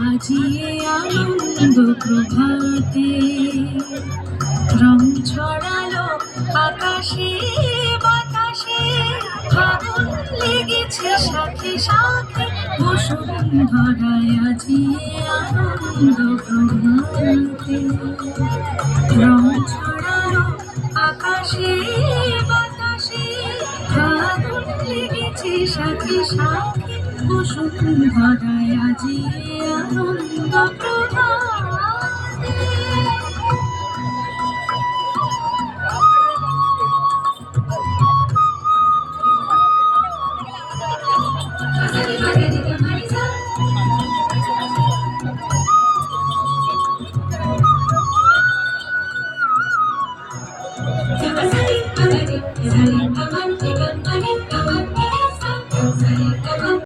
আজিয়ে আনন্দ প্রভাতে রং ছড়ালো আকাশে বাতাসে, ফাগুন লেগেছে শাখে শাখে বসুন্ধরায় আজিয়ে আনন্দ প্রভাতে। রং ছড়ালো আকাশে বাতাসে, ফাগুন লেগেছে শাখে শাখে বসুন্ধরায় আজিয়ে আনন্দ প্রভাতে।